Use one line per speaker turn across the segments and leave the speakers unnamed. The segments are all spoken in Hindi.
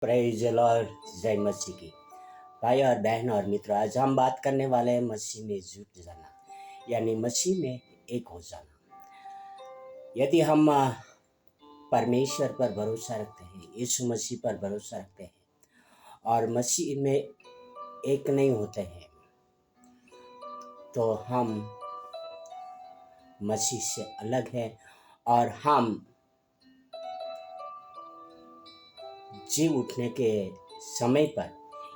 Praise the Lord. जय मसीह की। भाई और बहन और मित्र, आज हम बात करने वाले हैं मसीह में जुट जाना, यानी मसीह में एक हो जाना। यदि हम परमेश्वर पर भरोसा रखते हैं, यीशु मसीह पर भरोसा रखते हैं और मसीह में एक नहीं होते हैं, तो हम मसीह से अलग हैं और हम जी उठने के समय पर,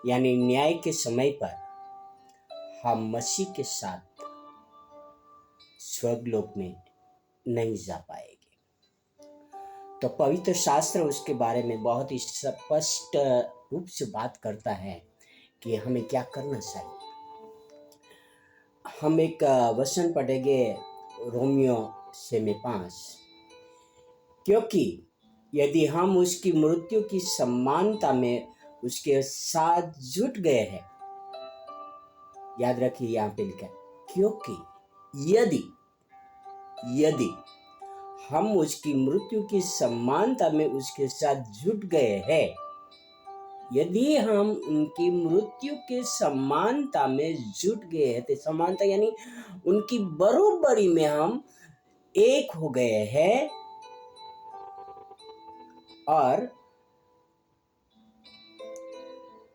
यानी न्याय के समय पर, हम मसीह के साथ स्वर्गलोक में नहीं जा पाएंगे। तो पवित्र शास्त्र उसके बारे में बहुत ही स्पष्ट रूप से बात करता है कि हमें क्या करना चाहिए। हम एक वचन पढ़ेंगे, रोमियो से में 5। क्योंकि यदि हम उसकी मृत्यु की समानता में उसके साथ जुट गए हैं, याद रखिए यहाँ पे लिखा है, क्योंकि यदि हम उसकी मृत्यु की समानता में उसके साथ जुट गए हैं, यदि हम उनकी मृत्यु के समानता में जुट गए हैं, तो समानता यानी उनकी बरोबरी में हम एक हो गए हैं और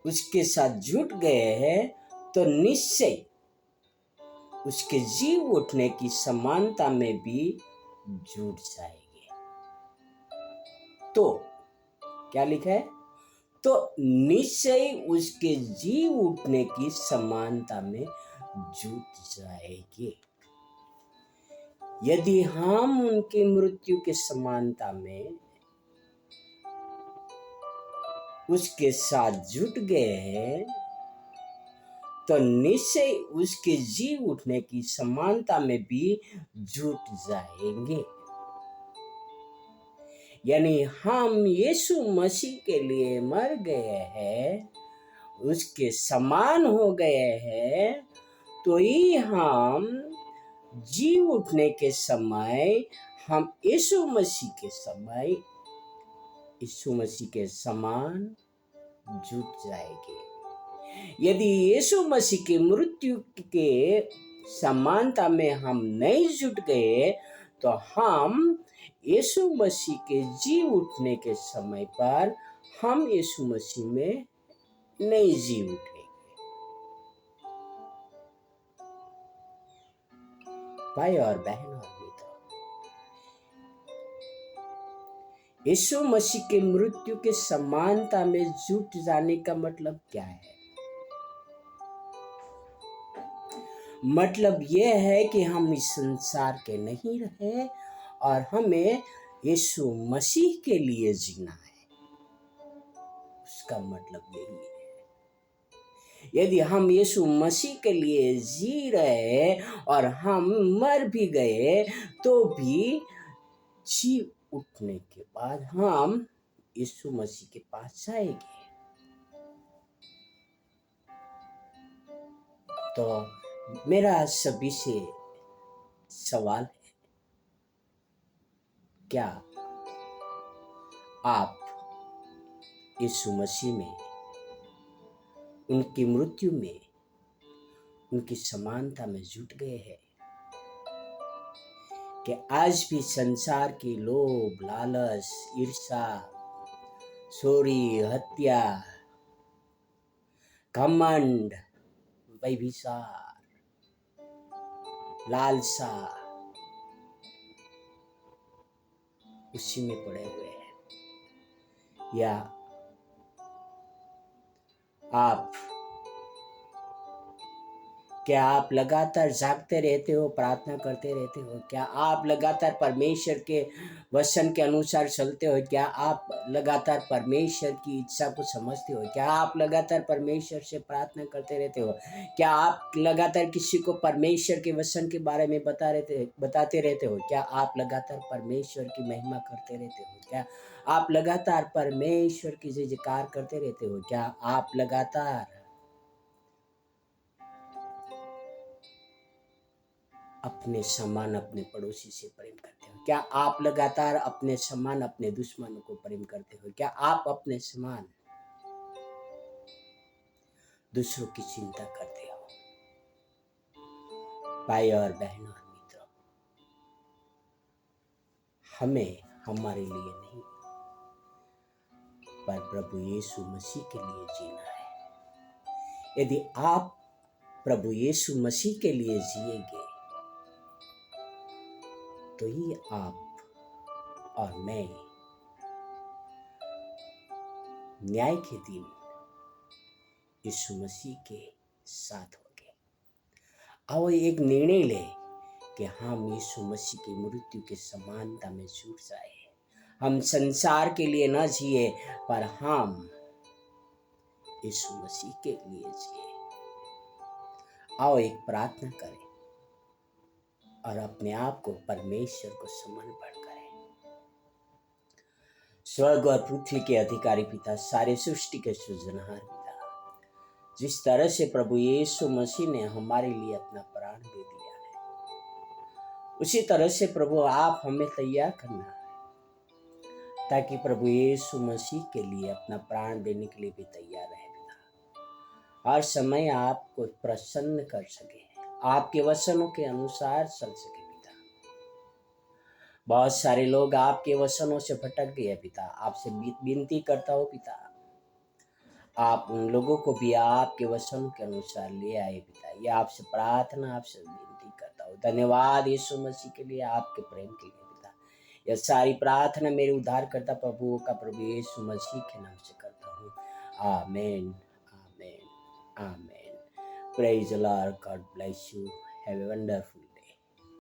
उसके साथ जुट गए हैं, तो निश्चय उसके जी उठने की समानता में भी जुट जाएंगे। तो क्या लिखा है? तो निश्चय उसके जी उठने की समानता में जुट जाएंगे। यदि हम उनकी मृत्यु के समानता में उसके साथ जुट गए हैं, तो निश्चय उसके जी उठने की समानता में भी जुट जाएंगे। यानी हम यीशु मसीह के लिए मर गए हैं, उसके समान हो गए हैं, तो ही हम जी उठने के समय हम यीशु मसीह के समान जुट जाएंगे। यदि यीशु मसीह की मृत्यु के समानता में हम नहीं जुट गए, तो हम यीशु मसीह के जी उठने के समय पर हम यीशु मसीह में नहीं जी उठेंगे। भाई और बहन और मित्र, यीशु मसीह के मृत्यु के समानता में जुट जाने का मतलब क्या है? मतलब यह है कि हम इस संसार के नहीं रहे और हमें यीशु मसीह के लिए जीना है। उसका मतलब यही है। यदि हम यीशु मसीह के लिए जी रहे और हम मर भी गए, तो भी जी उठने के बाद हम यीशु मसीह के पास जाएंगे। तो मेरा सभी से सवाल है, क्या आप यीशु मसीह में, उनकी मृत्यु में, उनकी समानता में जुट गए हैं? कि आज भी संसार की लोभ, लालच, ईर्ष्या, चोरी, हत्या, घमंड, व्यभिचार, लालसा उसी में पड़े हुए हैं? या क्या आप लगातार जागते रहते हो, प्रार्थना करते रहते हो? क्या आप लगातार परमेश्वर के वचन के अनुसार चलते हो? क्या आप लगातार परमेश्वर की इच्छा को समझते हो? क्या आप लगातार परमेश्वर से प्रार्थना करते रहते हो? क्या आप लगातार किसी को परमेश्वर के वचन के बारे में बताते रहते हो? क्या आप लगातार परमेश्वर की महिमा करते रहते हो? क्या आप लगातार परमेश्वर की जय जयकार करते रहते हो? क्या आप लगातार अपने समान अपने पड़ोसी से प्रेम करते हो? क्या आप लगातार अपने समान अपने दुश्मनों को प्रेम करते हो? क्या आप अपने समान दूसरों की चिंता करते हो। भाई और बहन और मित्रों, हमें हमारे लिए नहीं पर प्रभु यीशु मसीह के लिए जीना है। यदि आप प्रभु यीशु मसीह के लिए जिएंगे तो ही आप और मैं न्याय के दिन यीशु मसीह के साथ होंगे। आओ एक निर्णय ले कि हम यीशु मसीह की मृत्यु के समानता में जुड़ जाए। हम संसार के लिए न जिए पर हम यीशु मसीह के लिए जिए। आओ एक प्रार्थना करें और अपने आप को परमेश्वर को समर्पण करें। स्वर्ग और पृथ्वी के अधिकारी पिता, सारे सृष्टि के सृजनहार पिता, जिस तरह से प्रभु यीशु मसीह ने हमारे लिए अपना प्राण दे दिया है, उसी तरह से प्रभु आप हमें तैयार करना है ताकि प्रभु यीशु मसीह के लिए अपना प्राण देने के लिए भी तैयार रहे पिता। हर समय आपको प्रसन्न कर सके, आपके वचनों के अनुसार चल सके पिता। बहुत सारे लोग आपके वचनों से भटक गए पिता। आपसे विनती करता हो पिता, आप उन लोगों को भी आपके वचनों के अनुसार ले आए पिता। ये आपसे प्रार्थना, आपसे विनती करता हूँ। धन्यवाद यीशु मसीह के लिए, आपके प्रेम के लिए पिता। यह सारी प्रार्थना मेरे उद्धारकर्ता प्रभु का प्रभु यीशु मसीह के नाम से करता हूँ। Amen, amen, amen. Praise the lord, god bless you, have a wonderful